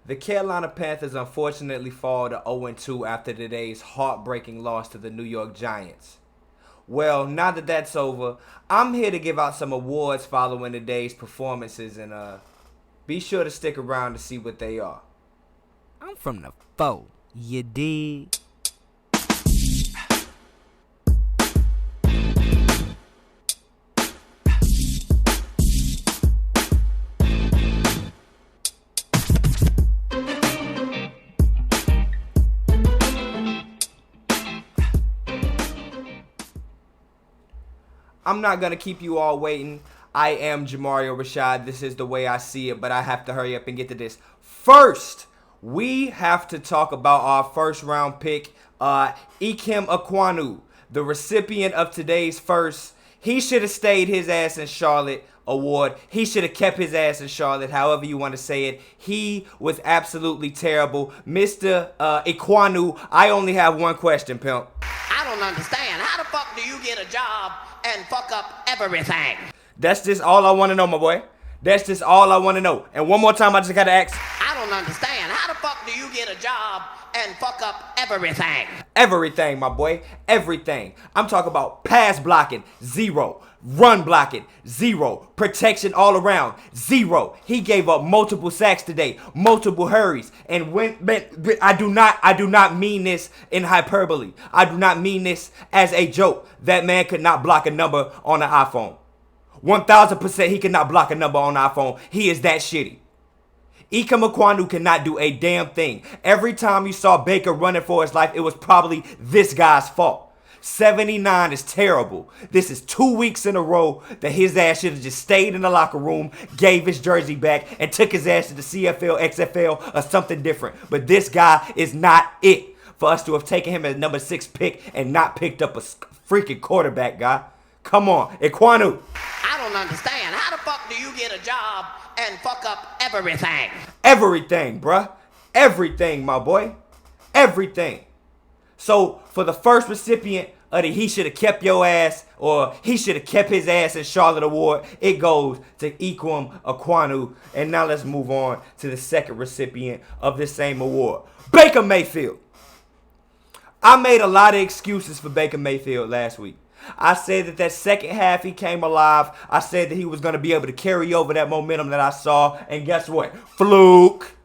The Carolina Panthers unfortunately fall to 0-2 after today's heartbreaking loss to the New York Giants. Well, now that that's over, I'm here to give out some awards following today's performances, and be sure to stick around to see what they are. I'm from the foe, you dig? I'm not going to keep you all waiting. I am Jamario Rashad. This is the way I see it, but I have to hurry up and get to this. First, we have to talk about our first round pick, Ikem Ekwonu, the recipient of today's first. He should have stayed his ass in Charlotte award. He should have kept his ass in Charlotte, however you want to say it. He was absolutely terrible. Mr. Ekwonu, I only have one question, pimp. I don't understand. How the fuck do you get a job and fuck up everything? That's just all I want to know, my boy. That's just all I want to know. And one more time, I just got to ask. I don't understand. How the fuck do you get a job and fuck up everything? Everything, my boy. Everything. I'm talking about pass blocking, 0. Run blocking, 0. Protection all around, 0. He gave up multiple sacks today, multiple hurries. And I do not mean this in hyperbole. I do not mean this as a joke. That man could not block a number on an iPhone. 1,000% he could not block a number on an iPhone. He is that shitty. Ikem Ekwonu cannot do a damn thing. Every time you saw Baker running for his life, it was probably this guy's fault. 79 is terrible. This is 2 weeks in a row that his ass should have just stayed in the locker room, gave his jersey back, and took his ass to the CFL, XFL, or something different. But this guy is not it for us to have taken him as number 6 pick and not picked up a freaking quarterback, guy. Come on, Ekwonu. I don't understand. How the fuck do you get a job and fuck up everything? Everything, bruh. Everything, my boy. Everything. So, for the first recipient of the he should have kept your ass, or he should have kept his ass in Charlotte award, it goes to Ikem Ekwonu. And now let's move on to the second recipient of this same award, Baker Mayfield. I made a lot of excuses for Baker Mayfield last week. I said that second half he came alive. I said that he was going to be able to carry over that momentum that I saw. And guess what? Fluke.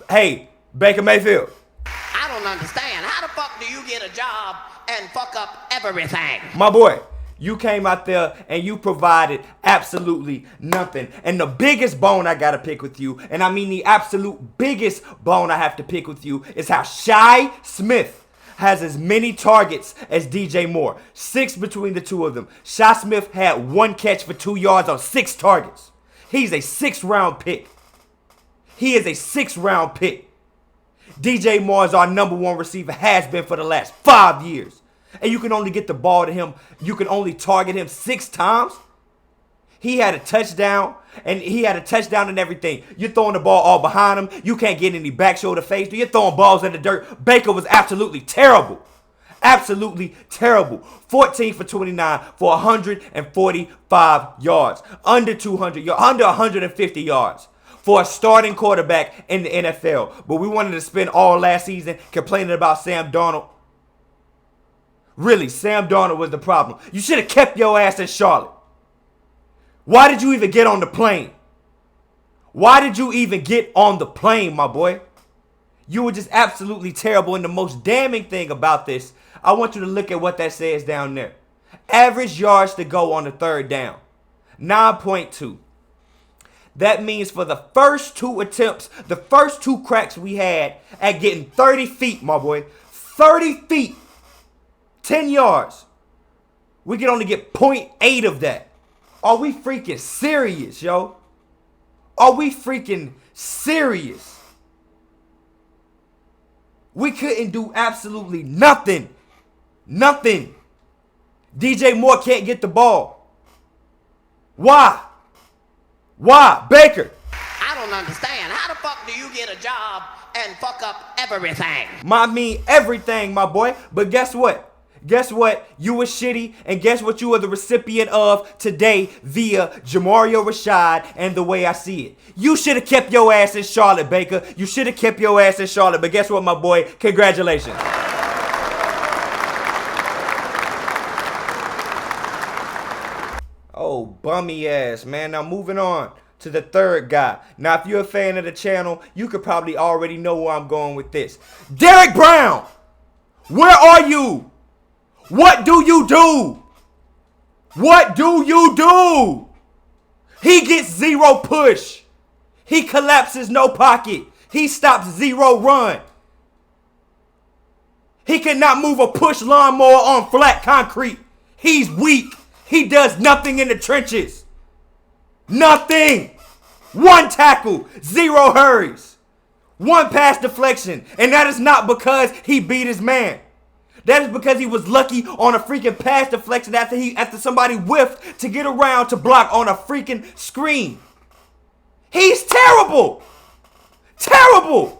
Hey, Baker Mayfield. I don't understand. How the fuck do you get a job and fuck up everything? My boy, you came out there and you provided absolutely nothing. And the biggest bone I got to pick with you, and I mean the absolute biggest bone I have to pick with you, is how Shi Smith has as many targets as DJ Moore. 6 between the two of them. Shi Smith had 1 catch for 2 yards on 6 targets. He's a 6th round pick. He is a 6th round pick. DJ Moore is our number 1 receiver, has been for the last 5 years. And you can only get the ball to him. You can only target him 6 times. He had a touchdown, and everything. You're throwing the ball all behind him. You can't get any back shoulder face. You're throwing balls in the dirt. Baker was absolutely terrible. Absolutely terrible. 14 for 29 for 145 yards. Under 200 yards. Under 150 yards for a starting quarterback in the NFL. But we wanted to spend all last season complaining about Sam Darnold. Really, Sam Darnold was the problem. You should have kept your ass in Charlotte. Why did you even get on the plane? Why did you even get on the plane, my boy? You were just absolutely terrible. And the most damning thing about this, I want you to look at what that says down there. Average yards to go on the 3rd down, 9.2. That means for the first 2 attempts, the first 2 cracks we had at getting 30 feet, my boy, 30 feet, 10 yards, we can only get 0.8 of that. Are we freaking serious, yo? Are we freaking serious? We couldn't do absolutely nothing. Nothing. DJ Moore can't get the ball. Why? Why? Baker. I don't understand. How the fuck do you get a job and fuck up everything? I mean everything, my boy. But guess what? Guess what? You were shitty, and guess what you are the recipient of today via Jamario Rashad and the way I see it. You should have kept your ass in Charlotte, Baker. You should have kept your ass in Charlotte, but guess what, my boy? Congratulations. Oh, bummy ass, man. Now moving on to the third guy. Now, if you're a fan of the channel, you could probably already know where I'm going with this. Derek Brown, where are you? What do you do? What do you do? He gets zero push. He collapses no pocket. He stops zero run. He cannot move a push lawnmower on flat concrete. He's weak. He does nothing in the trenches. Nothing. 1 tackle, 0 hurries, 1 pass deflection. And that is not because he beat his man. That is because he was lucky on a freaking pass deflection after somebody whiffed to get around to block on a freaking screen. He's terrible. Terrible.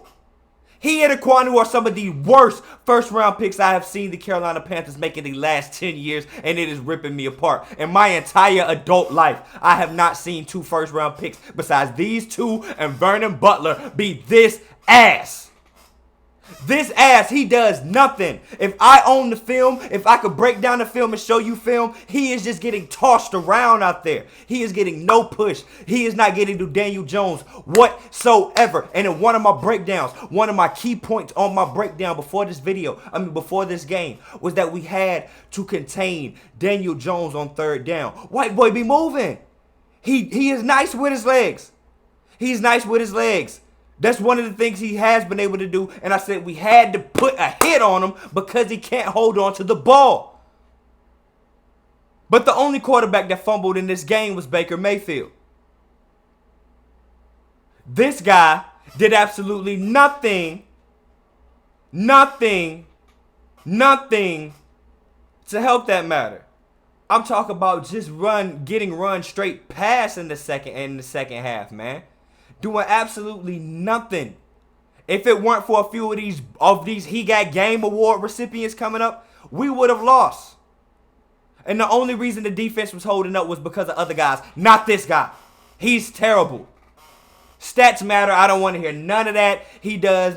He and Aquanu are some of the worst first-round picks I have seen the Carolina Panthers make in the last 10 years, and it is ripping me apart. In my entire adult life, I have not seen 2 first-round picks besides these 2 and Vernon Butler be this ass. This ass, he does nothing. If I own the film, if I could break down the film and show you film, he is just getting tossed around out there. He is getting no push. He is not getting to Daniel Jones whatsoever. And in one of my breakdowns, one of my key points on my breakdown before this before this game, was that we had to contain Daniel Jones on 3rd down. White boy be moving. He is nice with his legs. He's nice with his legs. That's one of the things he has been able to do. And I said we had to put a hit on him because he can't hold on to the ball. But the only quarterback that fumbled in this game was Baker Mayfield. This guy did absolutely nothing to help that matter. I'm talking about just getting run straight past in the second half, man. Doing absolutely nothing. If it weren't for a few of these He Got Game Award recipients coming up, we would have lost. And the only reason the defense was holding up was because of other guys, not this guy. He's terrible. Stats matter. I don't want to hear none of that. He does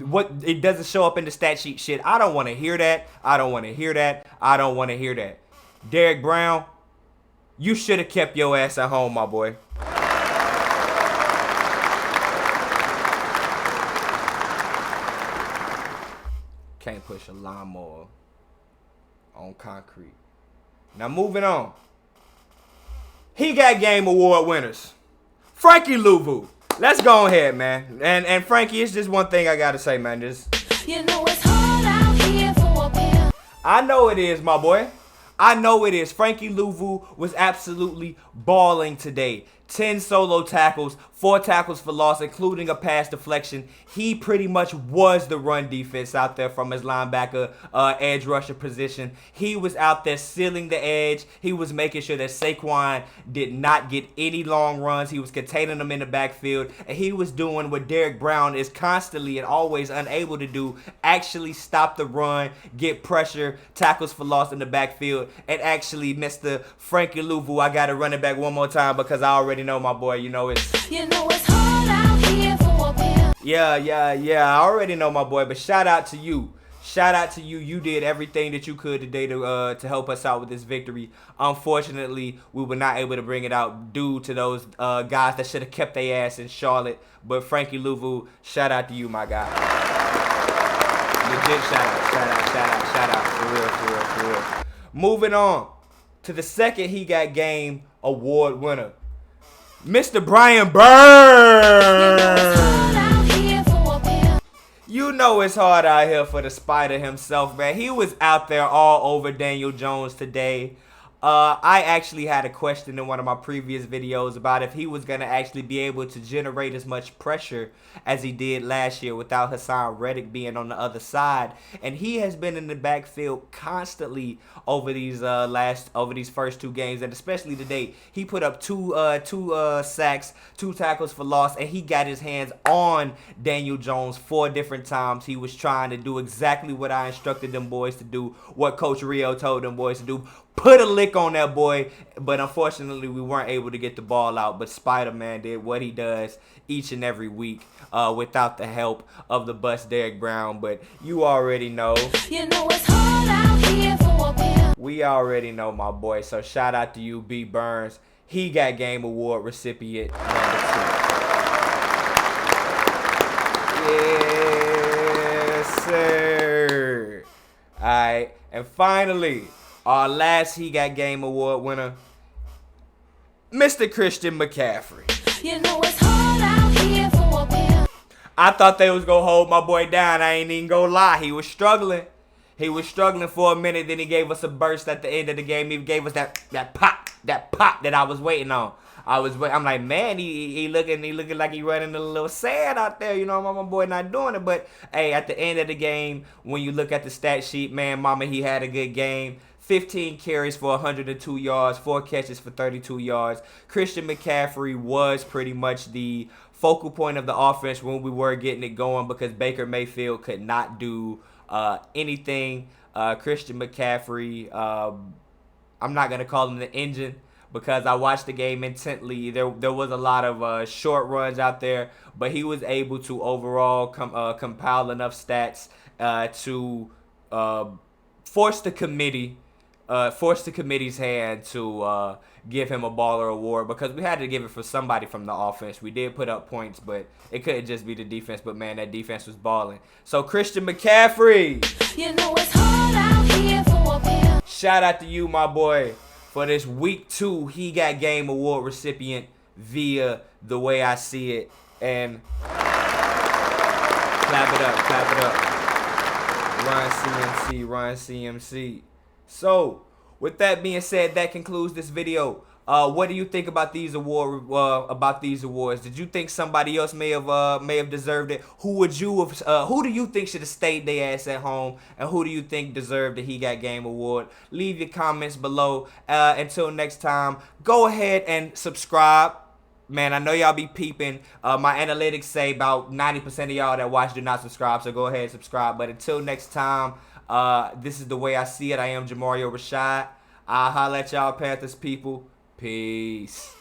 what it doesn't show up in the stat sheet shit. I don't want to hear that. I don't want to hear that. I don't want to hear that. Derek Brown, you should have kept your ass at home, my boy. Can't push a lawnmower on concrete. Now moving on. He Got Game Award winners. Frankie Luvu. Let's go ahead, man. And Frankie, it's just one thing I gotta say, man. You know it's hard out here for a pill. I know it is, my boy. I know it is. Frankie Luvu was absolutely balling today. 10 solo tackles, 4 tackles for loss, including a pass deflection. He pretty much was the run defense out there from his linebacker, edge rusher position. He was out there sealing the edge. He was making sure that Saquon did not get any long runs. He was containing them in the backfield. And he was doing what Derek Brown is constantly and always unable to do, actually stop the run, get pressure, tackles for loss in the backfield, and actually, Mr. Frankie Luvu, I got to run it back one more time because I already know my boy. You know it's hard out here for a pill. Yeah. I already know my boy, but shout out to you. Shout out to you. You did everything that you could today to help us out with this victory. Unfortunately, we were not able to bring it out due to those guys that should have kept their ass in Charlotte. But Frankie Luvu, shout out to you, my guy. Legit shout out. For real. Moving on to the second He Got Game Award winner. Mr. Brian Burns. You know it's hard out here for the Spider himself, man. He was out there all over Daniel Jones today. I actually had a question in one of my previous videos about if he was going to actually be able to generate as much pressure as he did last year without Hassan Reddick being on the other side. And he has been in the backfield constantly over these first 2 games, and especially today. He put up two sacks, 2 tackles for loss, and he got his hands on Daniel Jones 4 different times. He was trying to do exactly what I instructed them boys to do, what Coach Rio told them boys to do. Put a lick on that boy, but unfortunately we weren't able to get the ball out. But Spider-Man did what he does each and every week without the help of the bust Derek Brown. But you already know. You know it's hard out here for a pimp. We already know, my boy. So shout out to you, B. Burns. He got Game Award recipient #2. Yes, sir. All right, and finally, our last He Got Game Award winner, Mr. Christian McCaffrey. You know it's hard out here for a pimp. I thought they was going to hold my boy down. I ain't even going to lie. He was struggling. He was struggling for a minute. Then he gave us a burst at the end of the game. He gave us that pop that I was waiting on. I'm like, man, he looking like he running a little sad out there. You know, my boy not doing it. But, hey, at the end of the game, when you look at the stat sheet, man, mama, he had a good game. 15 carries for 102 yards, 4 catches for 32 yards. Christian McCaffrey was pretty much the focal point of the offense when we were getting it going because Baker Mayfield could not do anything. Christian McCaffrey, I'm not going to call him the engine because I watched the game intently. There was a lot of short runs out there, but he was able to overall compile enough stats to force the committee's hand to give him a baller award because we had to give it for somebody from the offense. We did put up points, but it couldn't just be the defense. But, man, that defense was balling. So, Christian McCaffrey. You know it's hard out here for a pimp. Shout out to you, my boy, for this Week 2 He Got Game Award recipient via The Way I See It. And clap it up. Run CMC. So, with that being said, that concludes this video. What do you think about these awards? Did you think somebody else may have deserved it? Who do you think should have stayed their ass at home? And who do you think deserved the He Got Game Award? Leave your comments below. Until next time, go ahead and subscribe. Man, I know y'all be peeping. My analytics say about 90% of y'all that watch do not subscribe, so go ahead and subscribe. But until next time, this is The Way I See It. I am Jamario Rashad. I'll holla at y'all Panthers people. Peace.